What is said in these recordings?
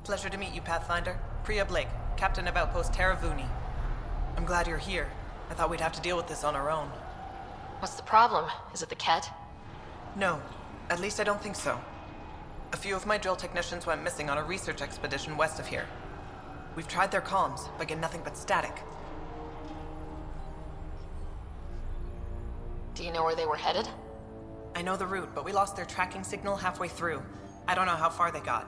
Pleasure to meet you, Pathfinder. Priya Blake, Captain of Outpost Taravuni. I'm glad you're here. I thought we'd have to deal with this on our own. What's the problem? Is it the Ket? No, at least I don't think so. A few of my drill technicians went missing on a research expedition west of here. We've tried their comms, but get nothing but static. Do you know where they were headed? I know the route, but we lost their tracking signal halfway through. I don't know how far they got.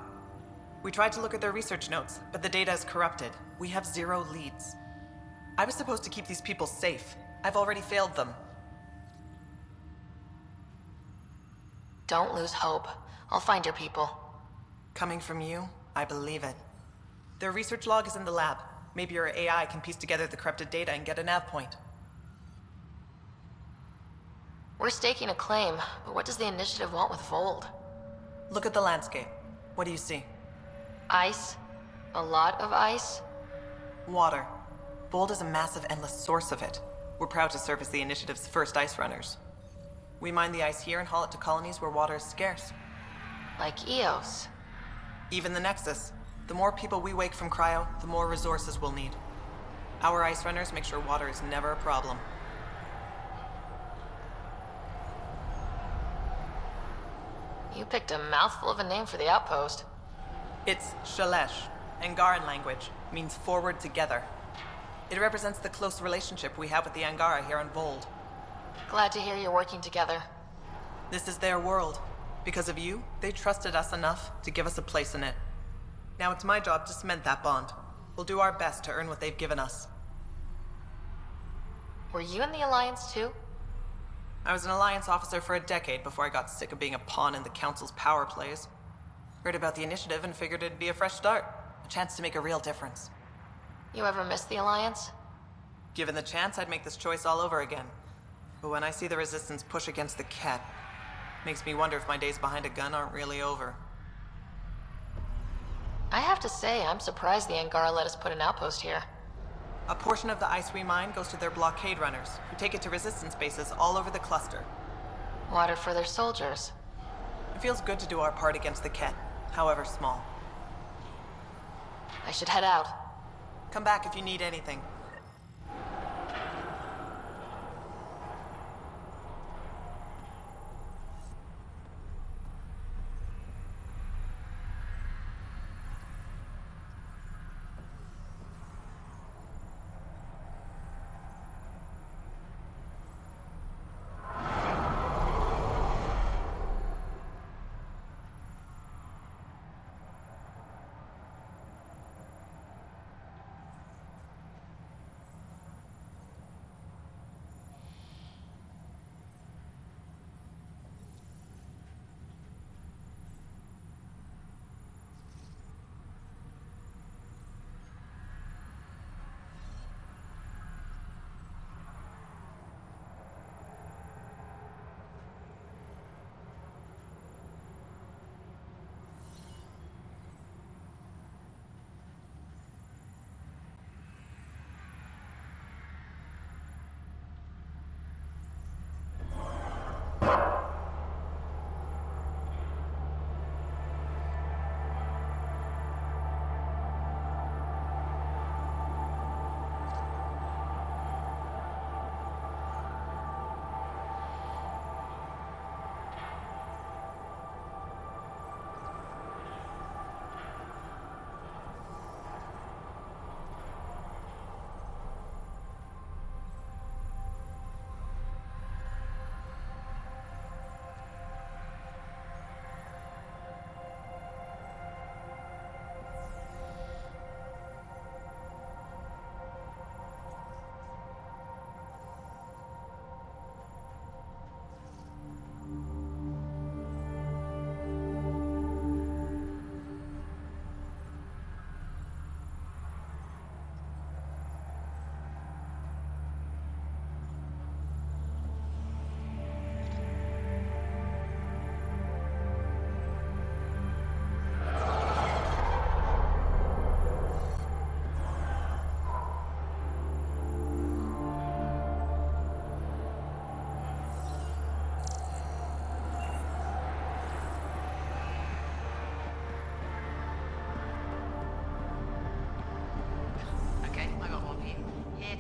We tried to look at their research notes, but the data is corrupted. We have 0 leads. I was supposed to keep these people safe. I've already failed them. Don't lose hope. I'll find your people. Coming from you, I believe it. Their research log is in the lab. Maybe your AI can piece together the corrupted data and get a nav point. We're staking a claim, but what does the initiative want with Vold? Look at the landscape. What do you see? Ice? A lot of ice? Water. Bold is a massive, endless source of it. We're proud to serve as the initiative's first ice runners. We mine the ice here and haul it to colonies where water is scarce. Like Eos. Even the Nexus. The more people we wake from cryo, the more resources we'll need. Our ice runners make sure water is never a problem. You picked a mouthful of a name for the outpost. It's Shalesh. Angaran language means forward together. It represents the close relationship we have with the Angara here on Vold. Glad to hear you're working together. This is their world. Because of you, they trusted us enough to give us a place in it. Now it's my job to cement that bond. We'll do our best to earn what they've given us. Were you in the Alliance too? I was an Alliance officer for a decade before I got sick of being a pawn in the Council's power plays. Heard about the initiative and figured it'd be a fresh start. A chance to make a real difference. You ever miss the Alliance? Given the chance, I'd make this choice all over again. But when I see the Resistance push against the Ket, makes me wonder if my days behind a gun aren't really over. I have to say, I'm surprised the Angara let us put an outpost here. A portion of the ice we mine goes to their blockade runners, who take it to Resistance bases all over the cluster. Water for their soldiers. It feels good to do our part against the Ket, however small. I should head out. Come back if you need anything.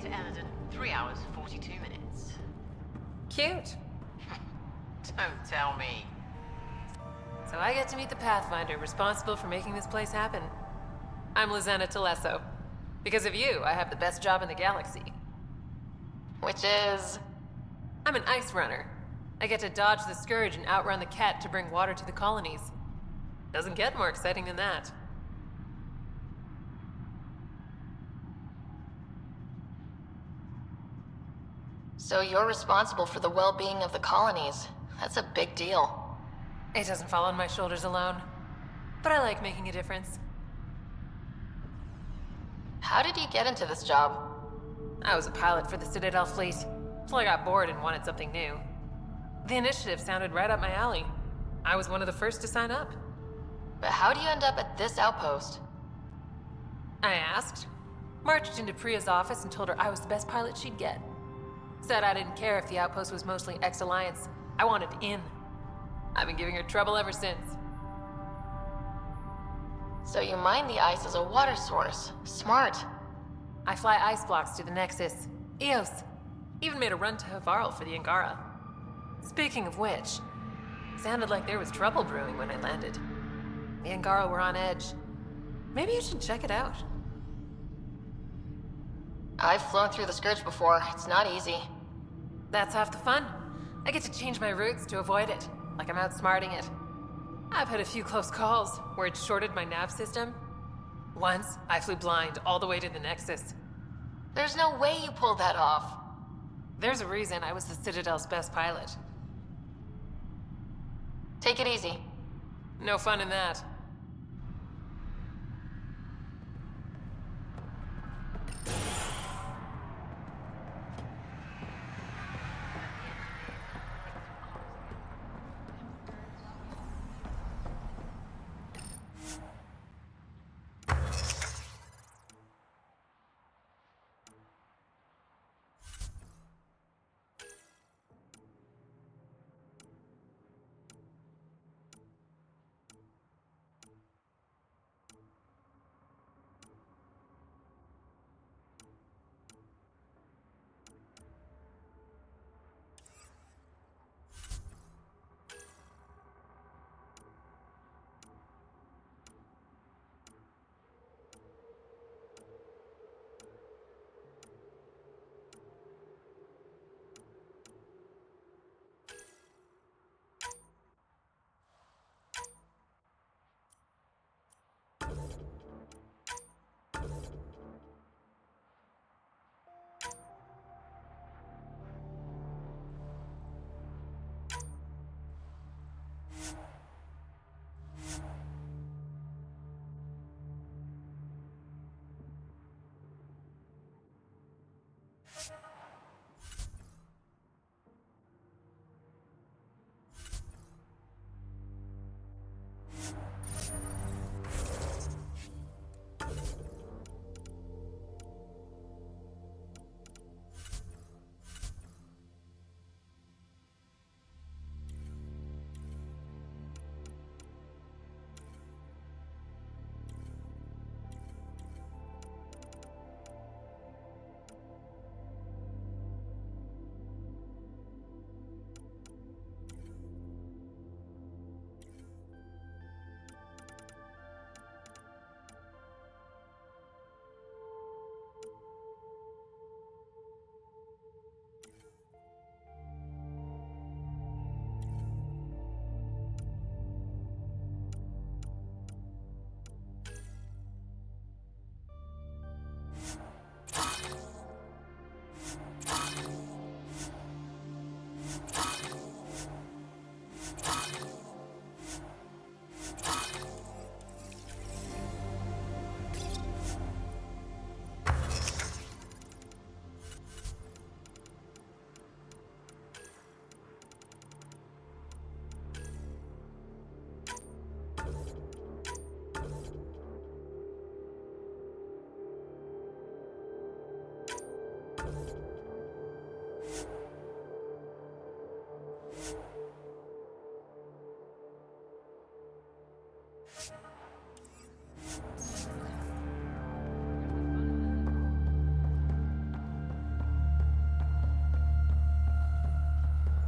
It ended in 3 hours, 42 minutes. Cute. Don't tell me. So I get to meet the Pathfinder responsible for making this place happen. I'm Lizana Telesso. Because of you, I have the best job in the galaxy. Which is... I'm an ice runner. I get to dodge the Scourge and outrun the Cat to bring water to the colonies. Doesn't get more exciting than that. So you're responsible for the well-being of the colonies. That's a big deal. It doesn't fall on my shoulders alone. But I like making a difference. How did you get into this job? I was a pilot for the Citadel fleet, till I got bored and wanted something new. The initiative sounded right up my alley. I was one of the first to sign up. But how do you end up at this outpost? I asked. Marched into Priya's office and told her I was the best pilot she'd get. Said I didn't care if the outpost was mostly ex-Alliance. I wanted in. I've been giving her trouble ever since. So you mine the ice as a water source. Smart. I fly ice blocks to the Nexus. Eos. Even made a run to Havarl for the Angara. Speaking of which, sounded like there was trouble brewing when I landed. The Angara were on edge. Maybe you should check it out. I've flown through the Scourge before. It's not easy. That's half the fun. I get to change my routes to avoid it, like I'm outsmarting it. I've had a few close calls where it shorted my nav system. Once, I flew blind all the way to the Nexus. There's no way you pulled that off. There's a reason I was the Citadel's best pilot. Take it easy. No fun in that.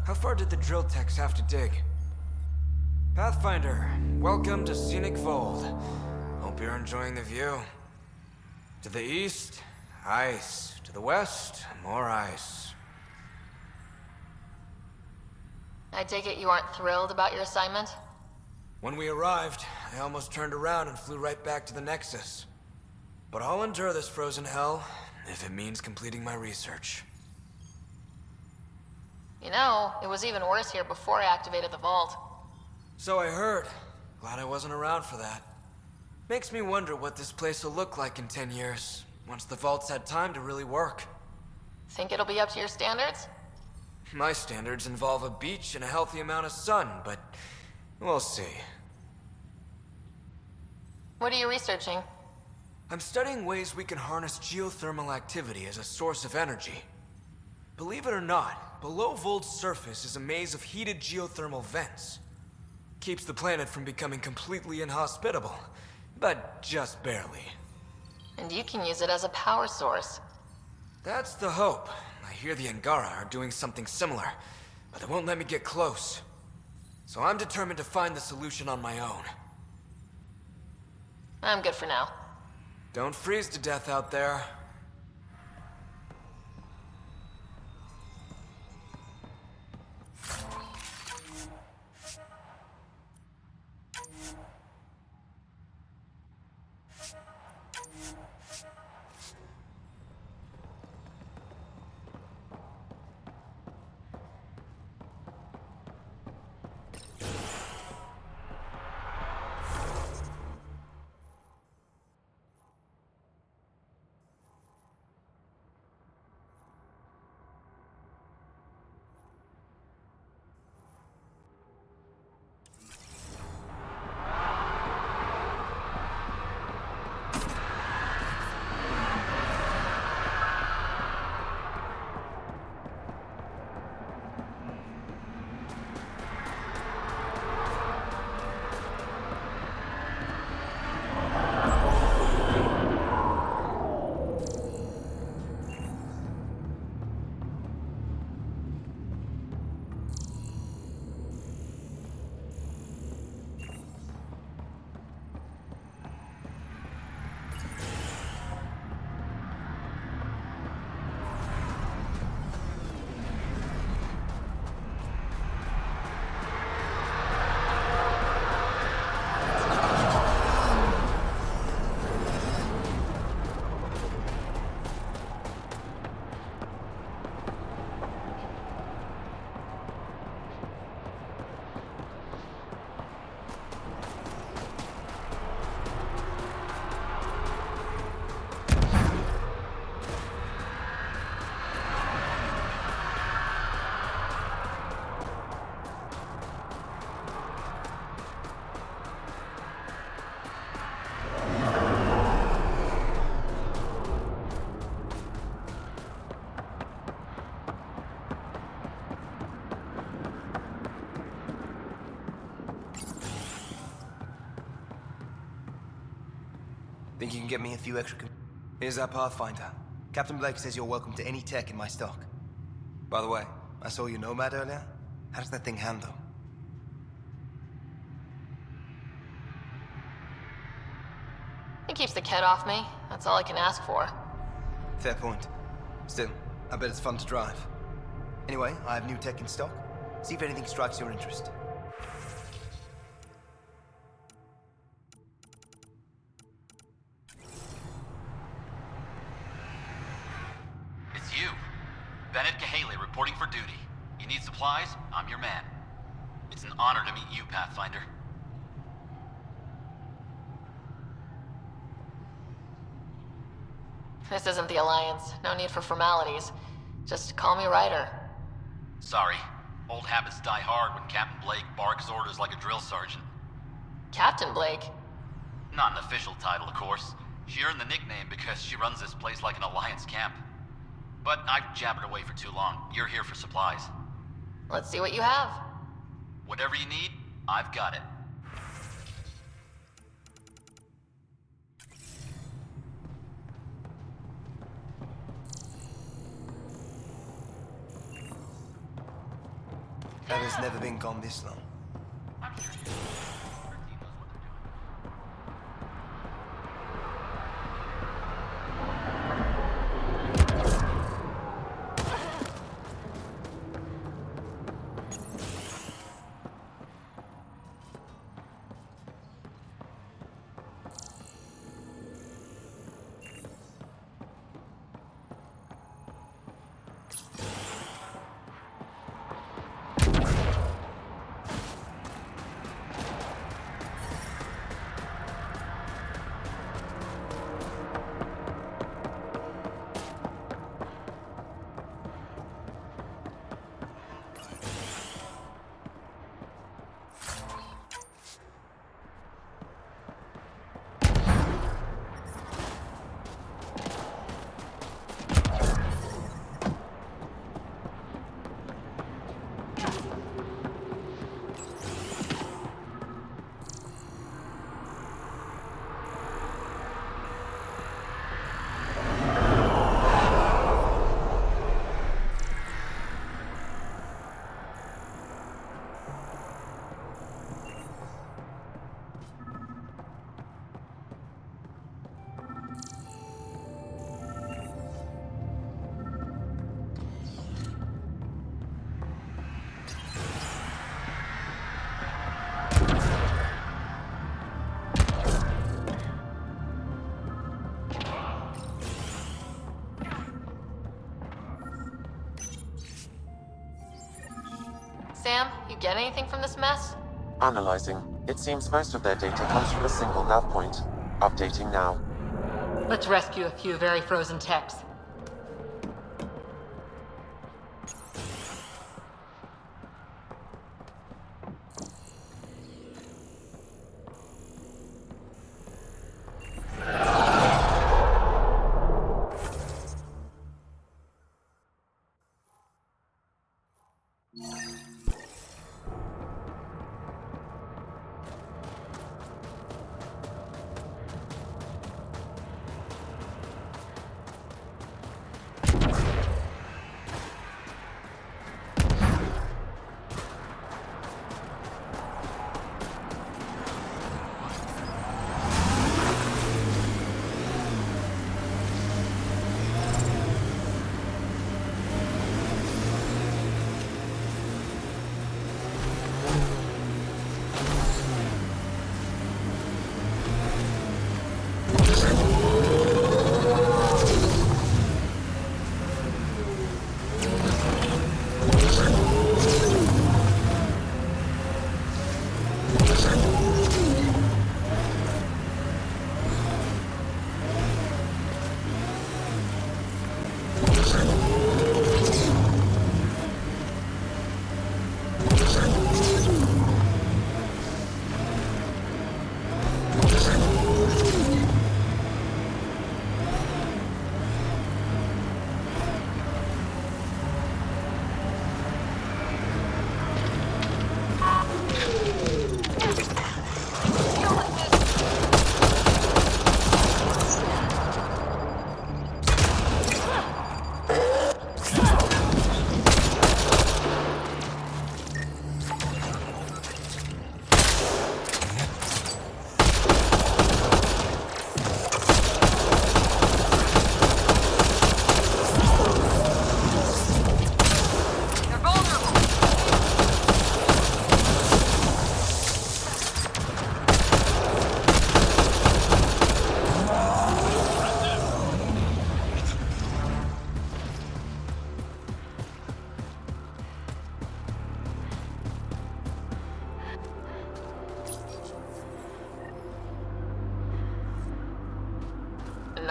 How far did the drill techs have to dig? Pathfinder, welcome to Scenic Fold. Hope you're enjoying the view. To the east, ice. To the west, more ice. I take it you aren't thrilled about your assignment? When we arrived, I almost turned around and flew right back to the Nexus. But I'll endure this frozen hell if it means completing my research. You know, it was even worse here before I activated the vault. So I heard. Glad I wasn't around for that. Makes me wonder what this place will look like in 10 years, once the vault's had time to really work. Think it'll be up to your standards? My standards involve a beach and a healthy amount of sun, but we'll see. What are you researching? I'm studying ways we can harness geothermal activity as a source of energy. Believe it or not, below Vold's surface is a maze of heated geothermal vents. Keeps the planet from becoming completely inhospitable, but just barely. And you can use it as a power source. That's the hope. I hear the Angara are doing something similar, but they won't let me get close. So I'm determined to find the solution on my own. I'm good for now. Don't freeze to death out there. Think you can get me a few extra Here's our Pathfinder. Captain Blake says you're welcome to any tech in my stock. By the way, I saw your Nomad earlier. How does that thing handle? It keeps the cat off me. That's all I can ask for. Fair point. Still, I bet it's fun to drive. Anyway, I have new tech in stock. See if anything strikes your interest. It's you. Bennett Cahaley reporting for duty. You need supplies? I'm your man. It's an honor to meet you, Pathfinder. This isn't the Alliance. No need for formalities. Just call me Ryder. Sorry. Old habits die hard when Captain Blake barks orders like a drill sergeant. Captain Blake? Not an official title, of course. She earned the nickname because she runs this place like an Alliance camp. But I've jabbered away for too long. You're here for supplies. Let's see what you have. Whatever you need, I've got it. Ella's never been gone this long. Sam, you get anything from this mess? Analyzing. It seems most of their data comes from a single nav point. Updating now. Let's rescue a few very frozen techs.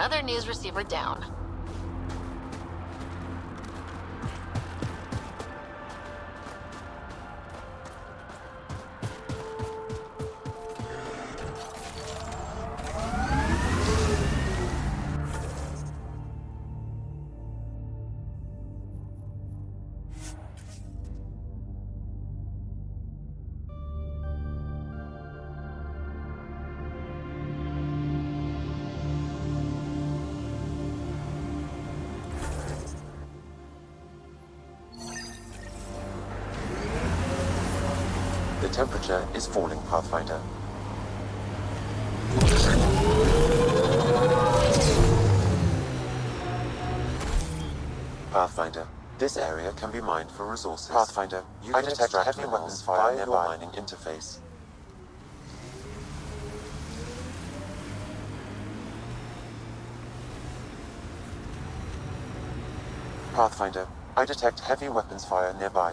Another news receiver down. temperature is falling, Pathfinder. Pathfinder, this area can be mined for resources. Pathfinder, I detect heavy weapons fire near your mining interface. Pathfinder, I detect heavy weapons fire nearby.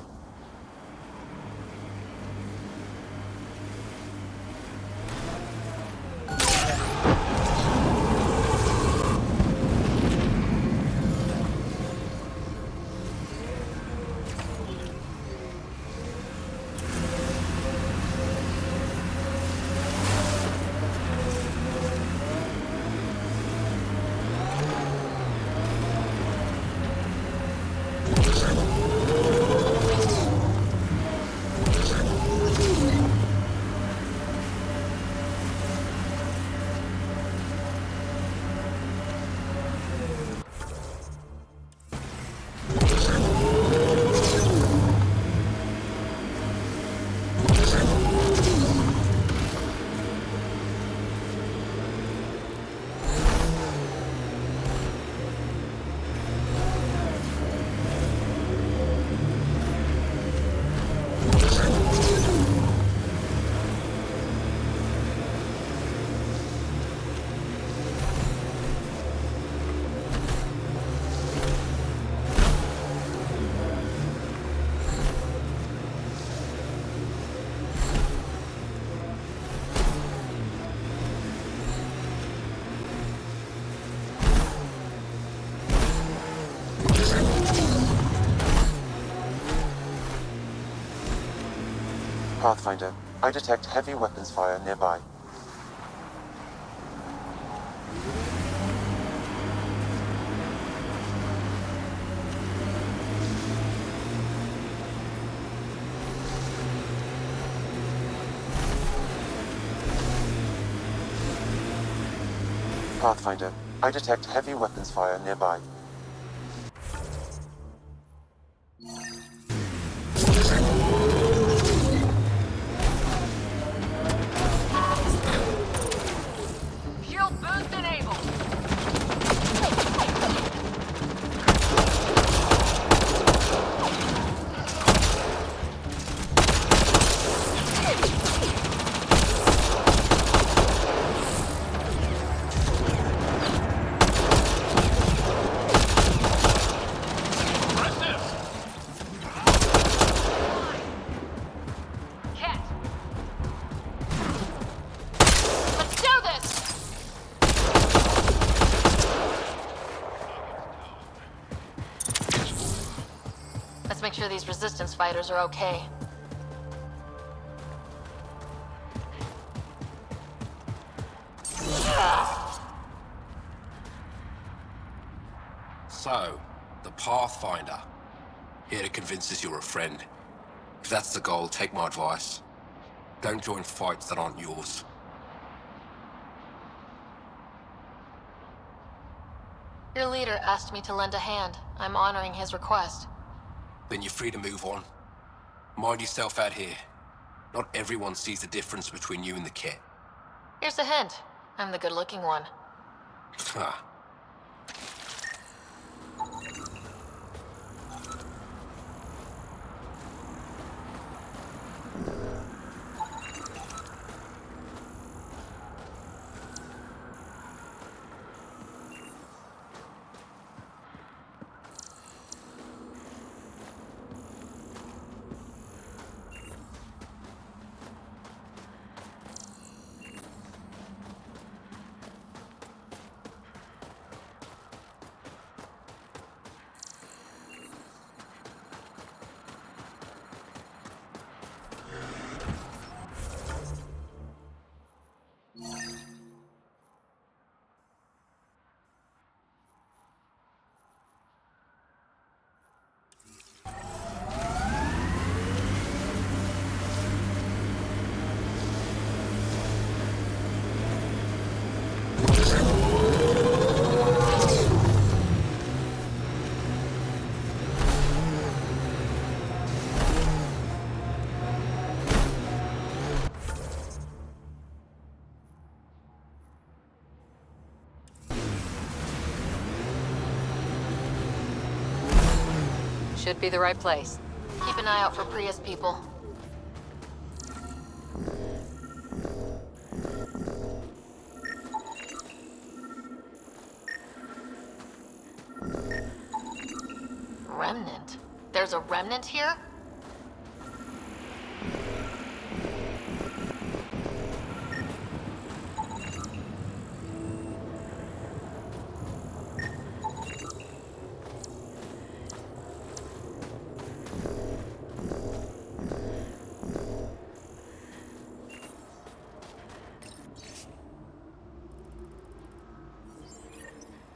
Pathfinder, I detect heavy weapons fire nearby. Pathfinder, I detect heavy weapons fire nearby. Shield boost enabled. Cat. Let's do this! Let's make sure these resistance fighters are okay. So, the Pathfinder. Here to convince us you're a friend. If that's the goal, take my advice. Don't join fights that aren't yours. Your leader asked me to lend a hand. I'm honoring his request. Then you're free to move on. Mind yourself out here. Not everyone sees the difference between you and the kit. Here's a hint. I'm the good-looking one. Ha. Should be the right place. Keep an eye out for Prius people. Remnant? There's a remnant here?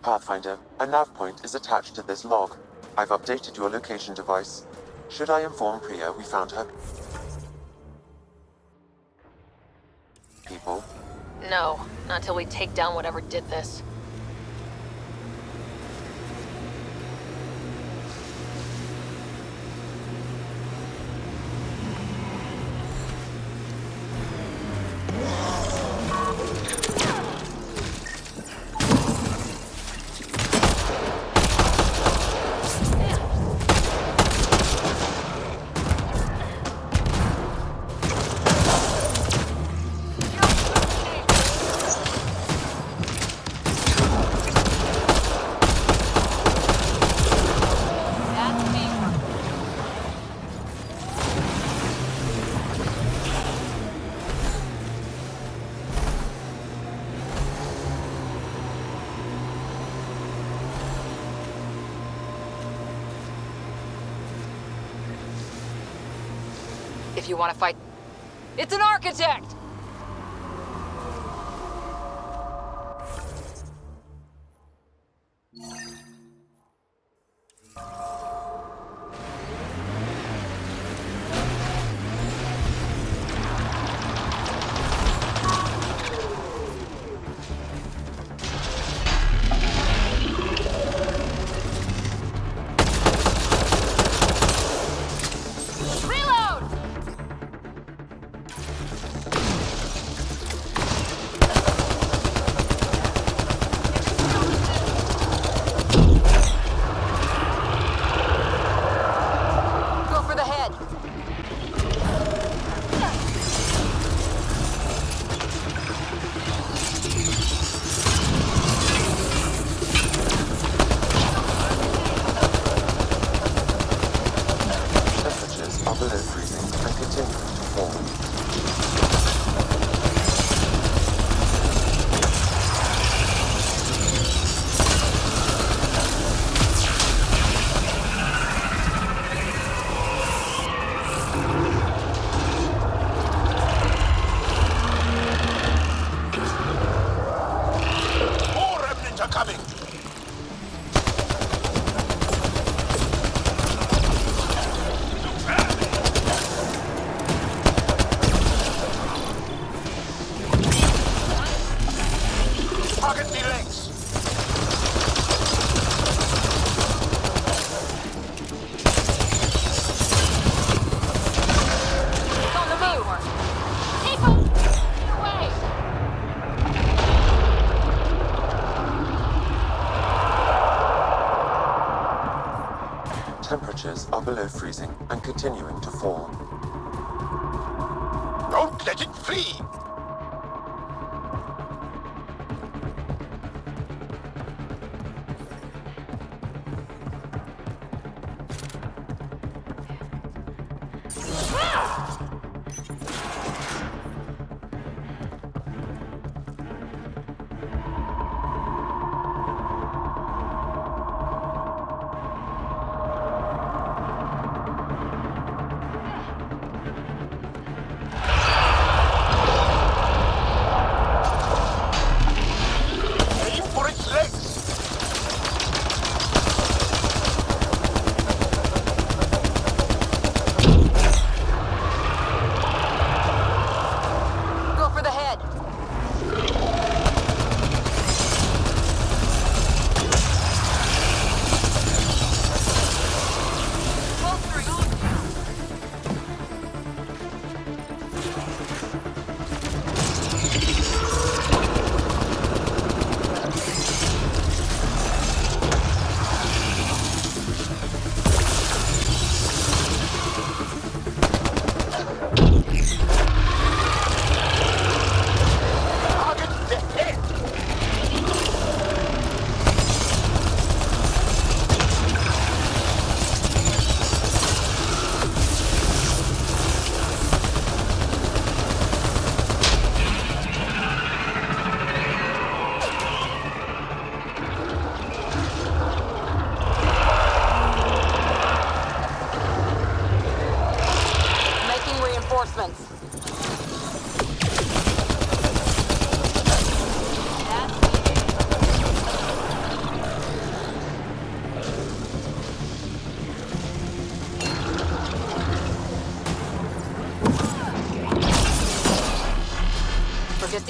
Pathfinder, a nav point is attached to this log. I've updated your location device. Should I inform Priya we found her people? No, not till we take down whatever did this. If you want to fight... It's an architect! Temperatures are below freezing and continuing to fall. Don't let it flee!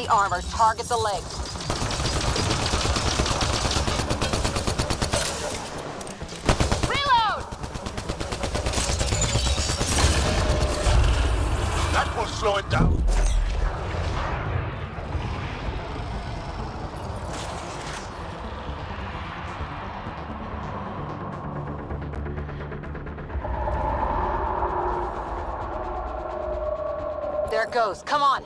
the armor, target the legs. Reload! That will slow it down. There it goes. Come on.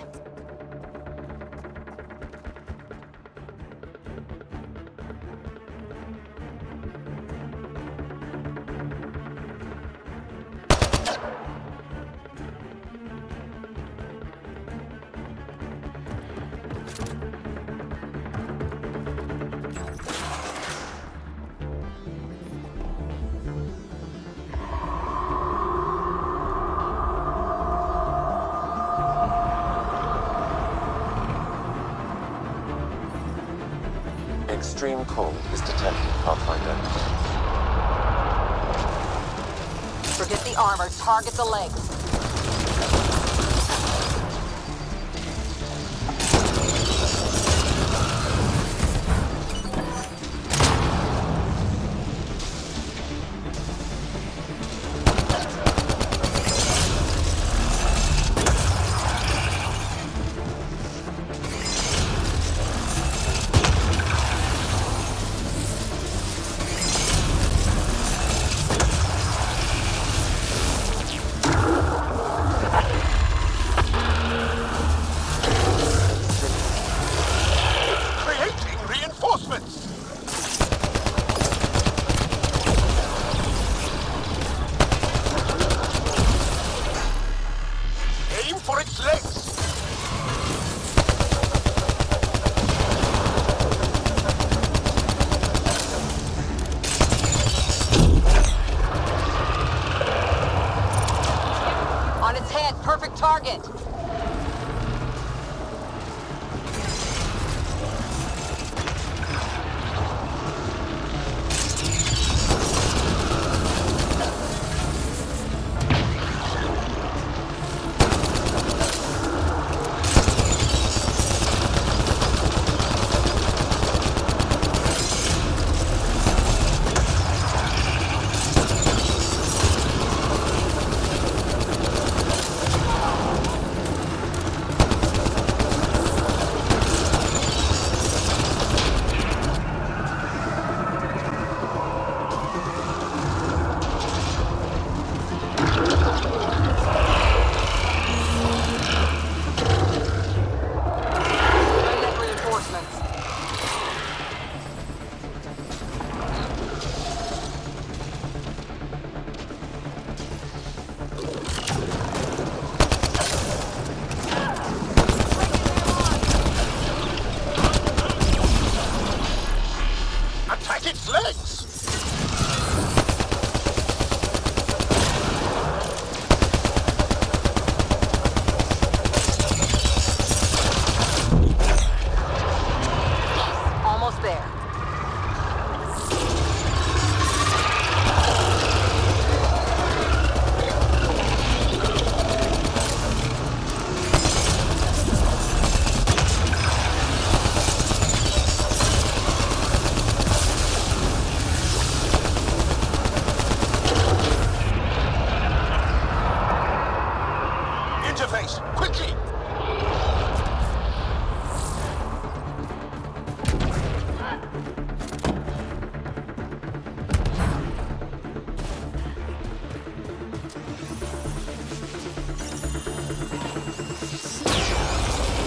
Extreme cold is detected, Pathfinder. Forget the armor, target the legs. Target.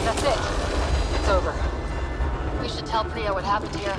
That's it. It's over. We should tell Priya what happened here.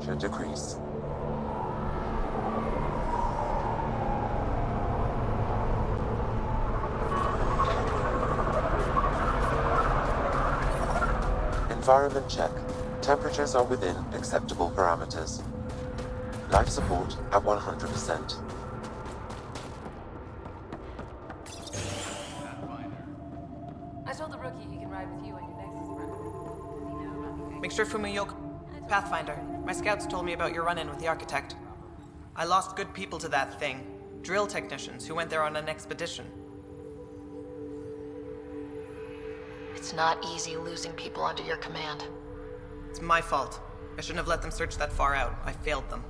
temperature decrease. Environment check. Temperatures are within acceptable parameters. Life support at 100%. I told the rookie he can ride with you on your next run. Make sure Fumiyoko... Pathfinder, my scouts told me about your run-in with the architect. I lost good people to that thing. Drill technicians who went there on an expedition. It's not easy losing people under your command. It's my fault. I shouldn't have let them search that far out. I failed them.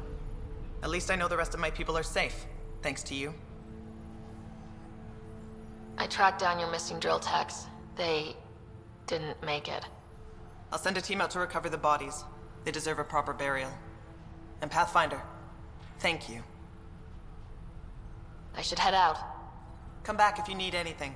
At least I know the rest of my people are safe, thanks to you. I tracked down your missing drill techs. They didn't make it. I'll send a team out to recover the bodies. They deserve a proper burial. And Pathfinder, thank you. I should head out. Come back if you need anything.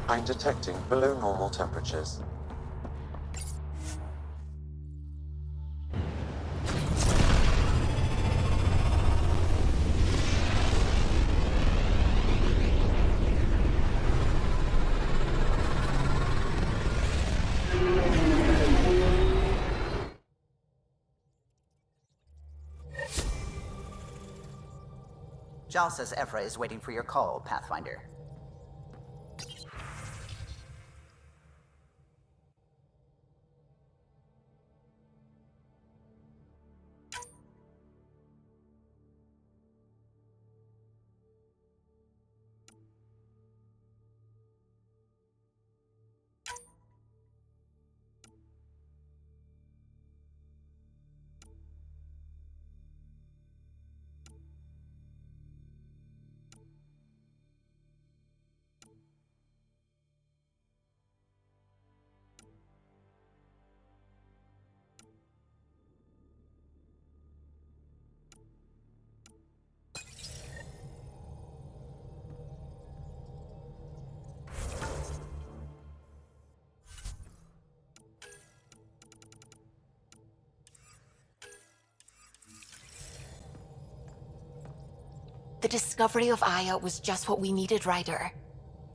I'm detecting below normal temperatures. Jal says Ephra is waiting for your call, Pathfinder. The discovery of Aya was just what we needed, Ryder.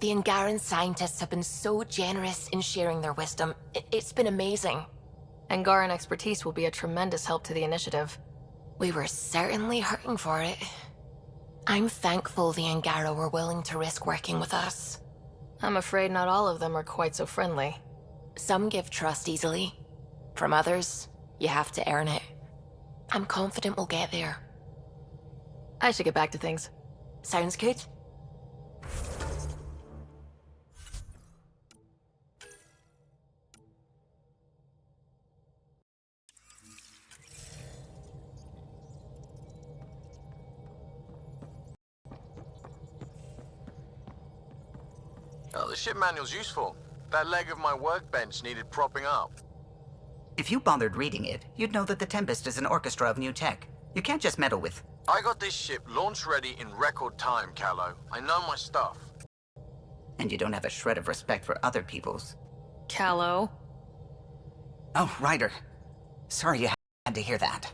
The Angaran scientists have been so generous in sharing their wisdom. It's been amazing. Angaran expertise will be a tremendous help to the initiative. We were certainly hurting for it. I'm thankful the Angara were willing to risk working with us. I'm afraid not all of them are quite so friendly. Some give trust easily. From others, you have to earn it. I'm confident we'll get there. I should get back to things. Sounds good. Oh, the ship manual's useful. That leg of my workbench needed propping up. If you bothered reading it, you'd know that the Tempest is an orchestra of new tech. You can't just meddle with... I got this ship launch ready in record time, Callow. I know my stuff. And you don't have a shred of respect for other people's. Callow? Oh, Ryder. Sorry you had to hear that.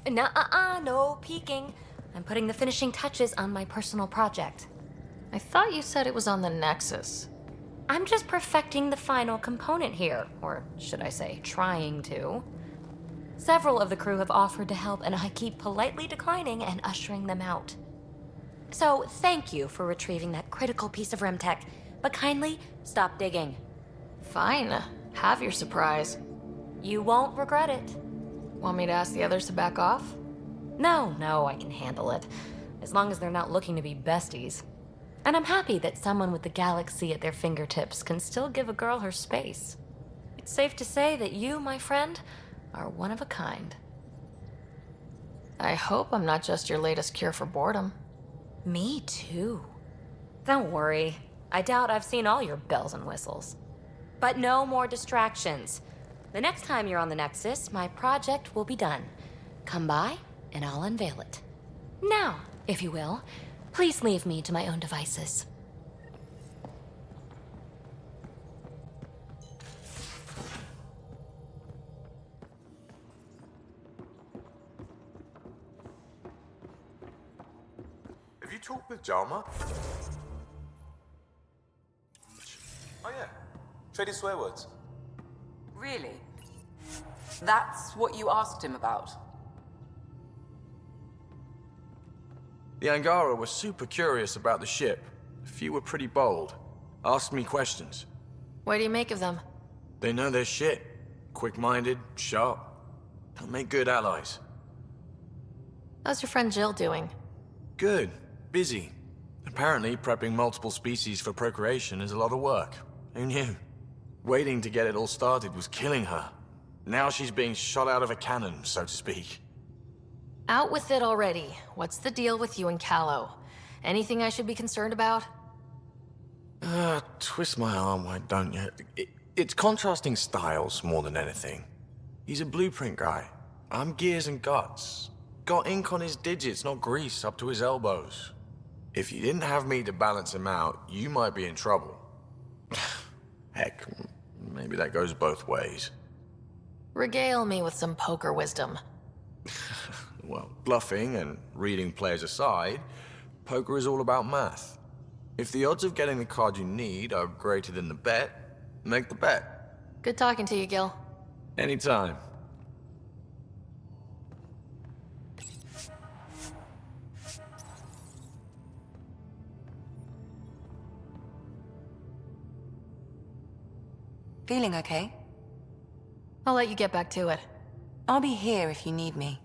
Nuh-uh, no peeking. I'm putting the finishing touches on my personal project. I thought you said it was on the Nexus. I'm just perfecting the final component here, or should I say, trying to. Several of the crew have offered to help, and I keep politely declining and ushering them out. So, thank you for retrieving that critical piece of Remtech, but kindly stop digging. Fine. Have your surprise. You won't regret it. Want me to ask the others to back off? No, I can handle it. As long as they're not looking to be besties. And I'm happy that someone with the galaxy at their fingertips can still give a girl her space. It's safe to say that you, my friend, are one of a kind. I hope I'm not just your latest cure for boredom. Me too. Don't worry. I doubt I've seen all your bells and whistles. But no more distractions. The next time you're on the Nexus, my project will be done. Come by, and I'll unveil it. Now, if you will, please leave me to my own devices. Have you talked with Jalma? Oh yeah, traded swear words. Really? That's what you asked him about? The Angara were super curious about the ship. A few were pretty bold. Asked me questions. What do you make of them? They know their shit. Quick-minded, sharp. They'll make good allies. How's your friend Jill doing? Good. Busy. Apparently, prepping multiple species for procreation is a lot of work. Who knew? Waiting to get it all started was killing her. Now she's being shot out of a cannon, so to speak. Out with it already. What's the deal with you and Callow? Anything I should be concerned about? Twist my arm, why don't you? It's contrasting styles more than anything. He's a blueprint guy. I'm gears and guts. Got ink on his digits, not grease up to his elbows. If you didn't have me to balance him out, you might be in trouble. Heck, maybe that goes both ways. Regale me with some poker wisdom. Well, bluffing and reading players aside, poker is all about math. If the odds of getting the card you need are greater than the bet, make the bet. Good talking to you, Gil. Anytime. Feeling okay? I'll let you get back to it. I'll be here if you need me.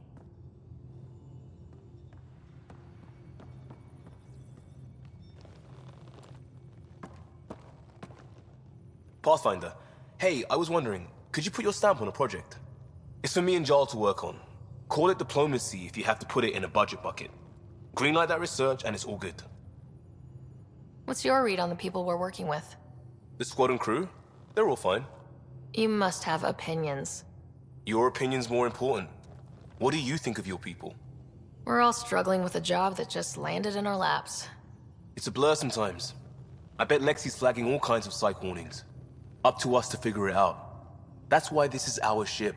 Pathfinder, hey, I was wondering, could you put your stamp on a project? It's for me and Jarl to work on. Call it diplomacy if you have to put it in a budget bucket. Greenlight that research and it's all good. What's your read on the people we're working with? The squad and crew? They're all fine. You must have opinions. Your opinion's more important. What do you think of your people? We're all struggling with a job that just landed in our laps. It's a blur sometimes. I bet Lexi's flagging all kinds of psych warnings. Up to us to figure it out. That's why this is our ship.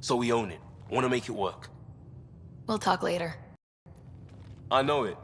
So we own it. Want to make it work. We'll talk later. I know it.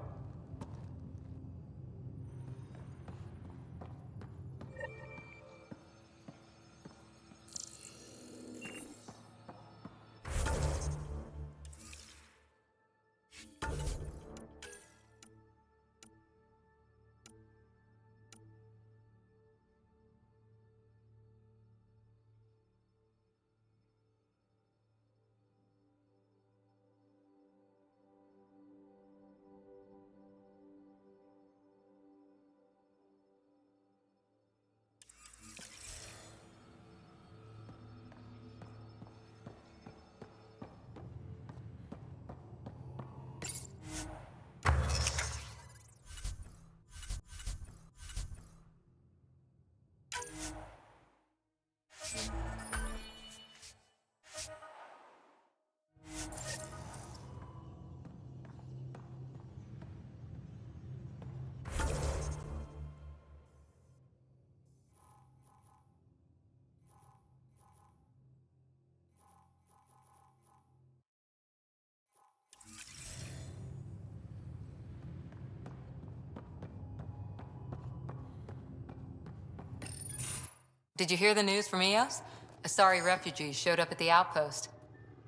Did you hear the news from Eos? Asari refugees showed up at the outpost.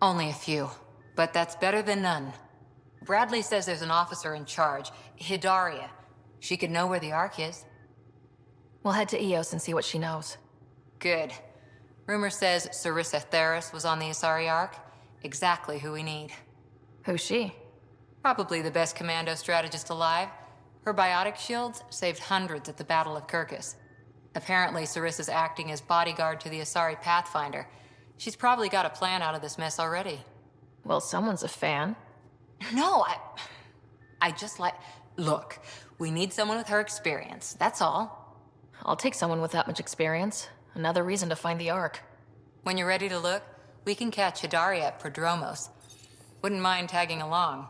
Only a few, but that's better than none. Bradley says there's an officer in charge, Hidaria. She could know where the Ark is. We'll head to Eos and see what she knows. Good. Rumor says Sarissa Theris was on the Asari Ark. Exactly who we need. Who's she? Probably the best commando strategist alive. Her biotic shields saved hundreds at the Battle of Kirkus. Apparently, Sarissa's acting as bodyguard to the Asari Pathfinder. She's probably got a plan out of this mess already. Well, someone's a fan. No, I just like... Look, we need someone with her experience, that's all. I'll take someone with that much experience. Another reason to find the Ark. When you're ready to look, we can catch Hidaria at Prodromos. Wouldn't mind tagging along.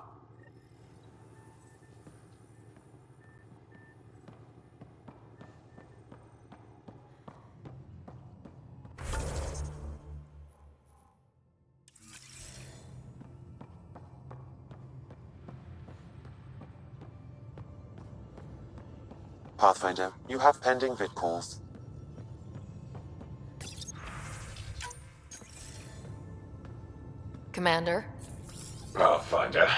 Pathfinder, you have pending vid calls. Commander? Pathfinder,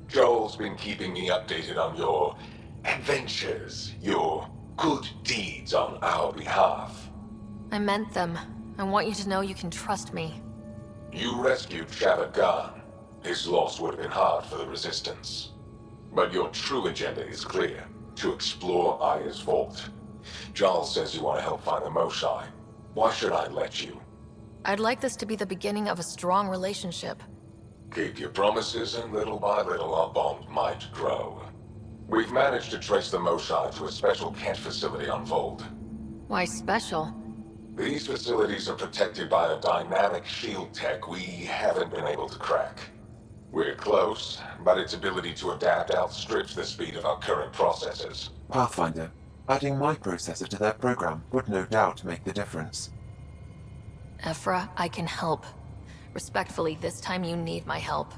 Joel's been keeping me updated on your adventures, your good deeds on our behalf. I meant them. I want you to know you can trust me. You rescued Shavad Khan. His loss would have been hard for the Resistance. But your true agenda is clear. To explore Aya's vault. Giles says you want to help find the Moshae. Why should I let you? I'd like this to be the beginning of a strong relationship. Keep your promises, and little by little our bond might grow. We've managed to trace the Moshae to a special Kent facility on Vold. Why special? These facilities are protected by a dynamic shield tech we haven't been able to crack. We're close, but its ability to adapt outstrips the speed of our current processors. Pathfinder, adding my processor to their program would no doubt make the difference. Ephra, I can help. Respectfully, this time you need my help.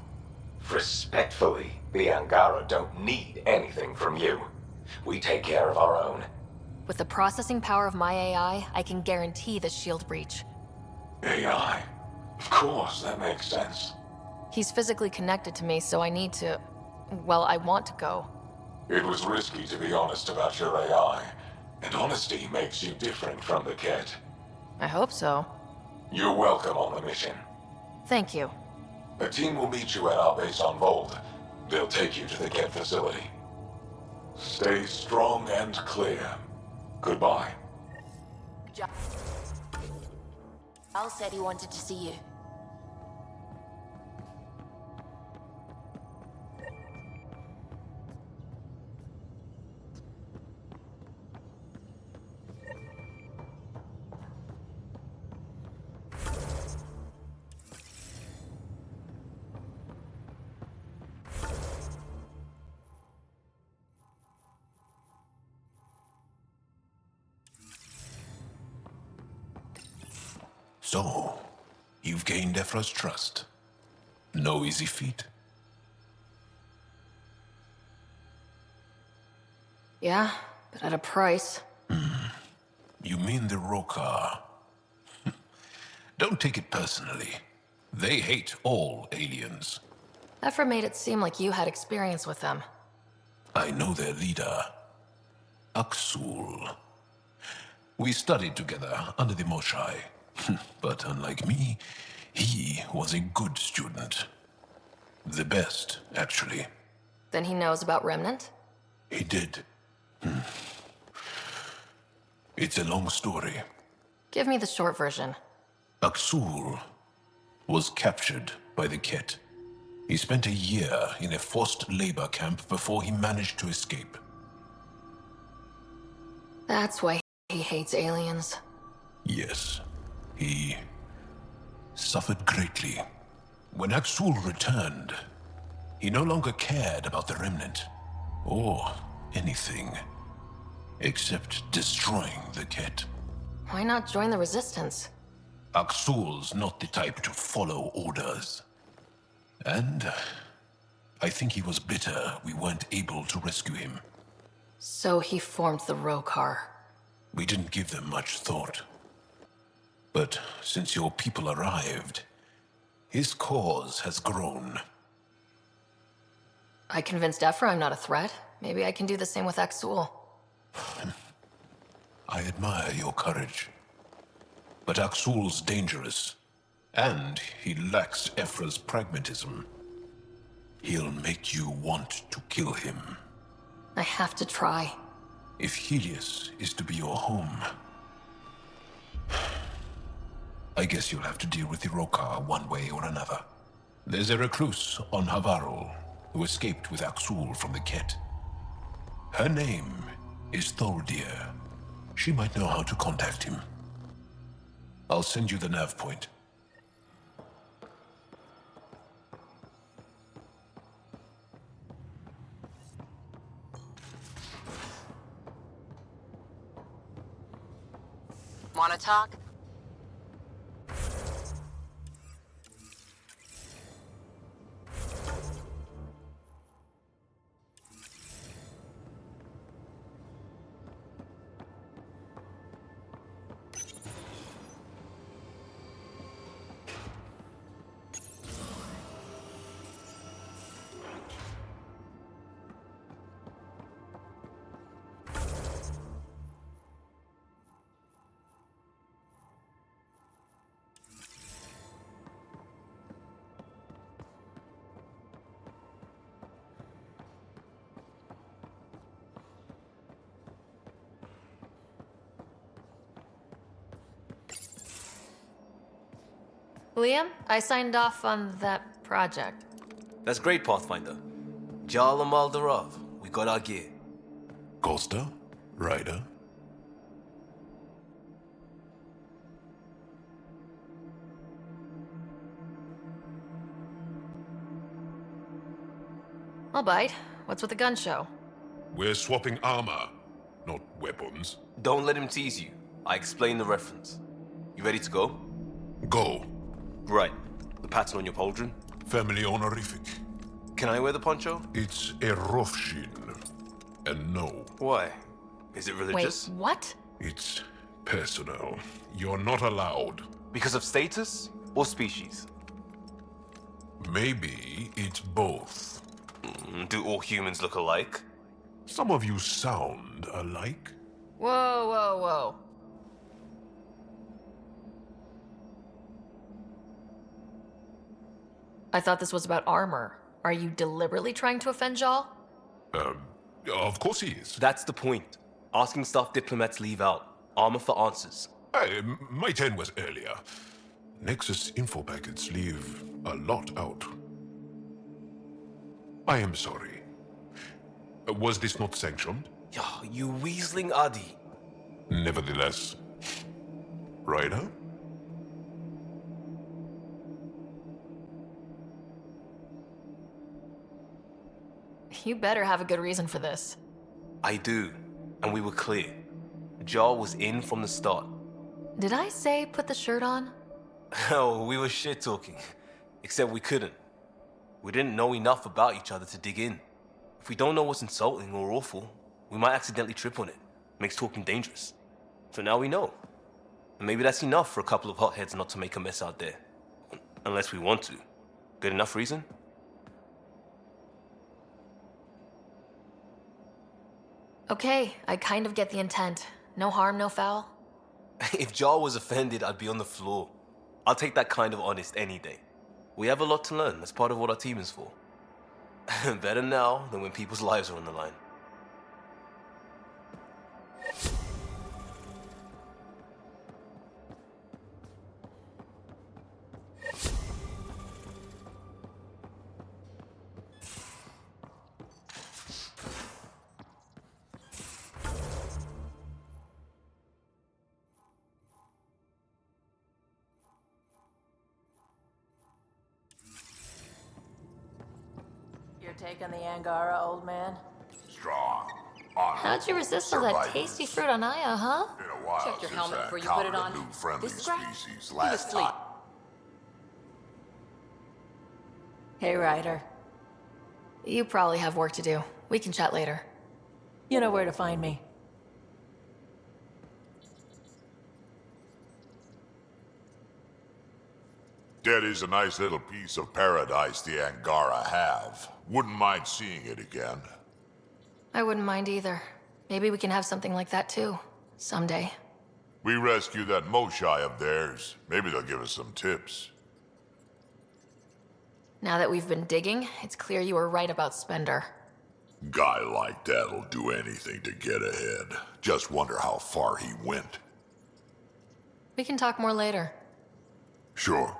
Respectfully, the Angara don't need anything from you. We take care of our own. With the processing power of my AI, I can guarantee the shield breach. AI? Of course, that makes sense. He's physically connected to me, so I need to... Well, I want to go. It was risky to be honest about your AI, and honesty makes you different from the Ket. I hope so. You're welcome on the mission. Thank you. A team will meet you at our base on Vold. They'll take you to the Ket facility. Stay strong and clear. Goodbye. Al said he wanted to see you. So, you've gained Ephra's trust. No easy feat. Yeah, but at a price. You mean the Rokar? Don't take it personally. They hate all aliens. Ephra made it seem like you had experience with them. I know their leader, Aksul. We studied together under the Moshae. But unlike me, he was a good student. The best, actually. Then he knows about Remnant? He did. It's a long story. Give me the short version. Aksul was captured by the Ket. He spent a year in a forced labor camp before he managed to escape. That's why he hates aliens. Yes. He suffered greatly. When Aksul returned, he no longer cared about the Remnant, or anything, except destroying the Ket. Why not join the Resistance? Aksul's not the type to follow orders. And I think he was bitter we weren't able to rescue him. So he formed the Rokar. We didn't give them much thought. But since your people arrived, his cause has grown. I convinced Ephra I'm not a threat. Maybe I can do the same with Axul. I admire your courage. But Axul's dangerous, and he lacks Ephra's pragmatism. He'll make you want to kill him. I have to try. If Helios is to be your home, I guess you'll have to deal with Iroka one way or another. There's a recluse on Havarul who escaped with Axul from the Ket. Her name is Thordir. She might know how to contact him. I'll send you the nav point. Wanna talk? Liam, I signed off on that project. That's great, Pathfinder. Jarl and Maldarav, we got our gear. Costa? Ryder? I'll bite. What's with the gun show? We're swapping armor, not weapons. Don't let him tease you. I explained the reference. You ready to go? Go. Right. The pattern on your pauldron? Family honorific. Can I wear the poncho? It's a Rofshin. And no. Why? Is it religious? Wait, what? It's personal. You're not allowed. Because of status or species? Maybe it's both. Do all humans look alike? Some of you sound alike. Whoa, whoa, whoa. I thought this was about armor. Are you deliberately trying to offend Jal? Of course he is. That's the point. Asking stuff diplomats leave out. Armor for answers. Hey, my turn was earlier. Nexus info packets leave a lot out. I am sorry. Was this not sanctioned? You weaseling Adi. Nevertheless. Ryder? You better have a good reason for this. I do. And we were clear. Jar was in from the start. Did I say put the shirt on? Oh, we were shit-talking. Except we couldn't. We didn't know enough about each other to dig in. If we don't know what's insulting or awful, we might accidentally trip on it. Makes talking dangerous. So now we know. And maybe that's enough for a couple of hotheads not to make a mess out there. Unless we want to. Good enough reason? Okay, I kind of get the intent. No harm, no foul. If Jar was offended, I'd be on the floor. I'll take that kind of honest any day. We have a lot to learn. That's part of what our team is for. Better now than when people's lives are on the line. Your take on the Angara, old man? Strong. How'd you resist all that tasty fruit on Aya, huh? Been a while Check your since helmet I before you put it encountered on. a new friendly This scratch? species He last was asleep. time. Hey, Ryder. You probably have work to do. We can chat later. You know where to find me. That is a nice little piece of paradise the Angara have. Wouldn't mind seeing it again. I wouldn't mind either. Maybe we can have something like that too, someday. We rescue that Moshai of theirs. Maybe they'll give us some tips. Now that we've been digging, it's clear you were right about Spender. Guy like that'll do anything to get ahead. Just wonder how far he went. We can talk more later. Sure.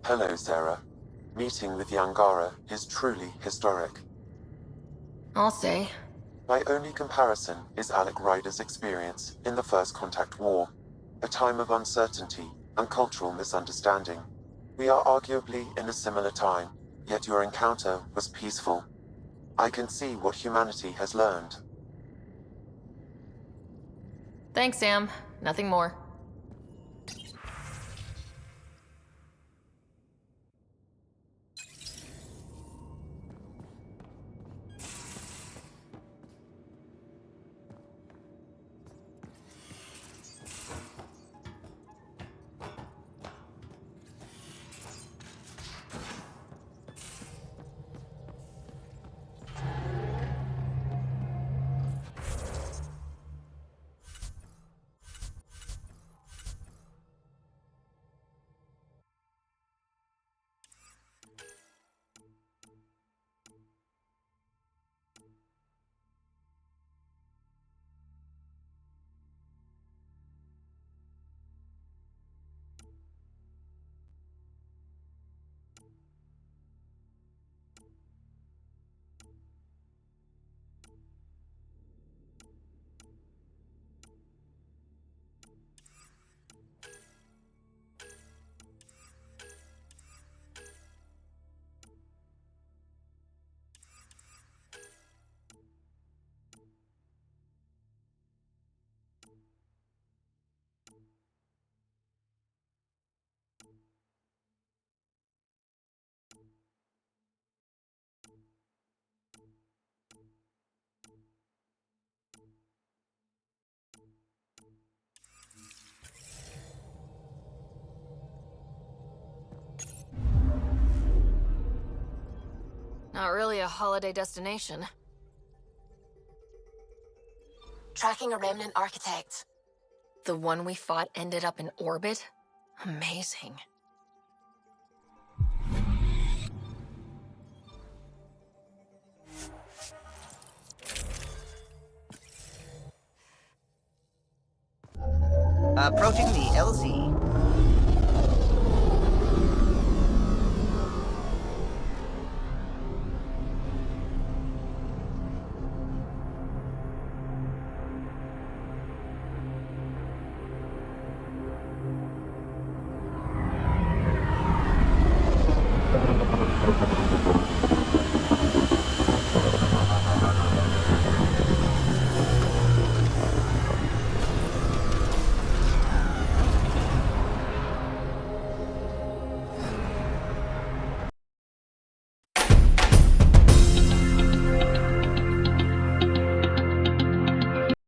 Hello, Sarah. Meeting with the Angara is truly historic. I'll say. My only comparison is Alec Ryder's experience in the First Contact War, a time of uncertainty and cultural misunderstanding. We are arguably in a similar time, yet your encounter was peaceful. I can see what humanity has learned. Thanks, Sam. Nothing more. Not really a holiday destination. Tracking a remnant architect. The one we fought ended up in orbit? Amazing. Approaching the LZ.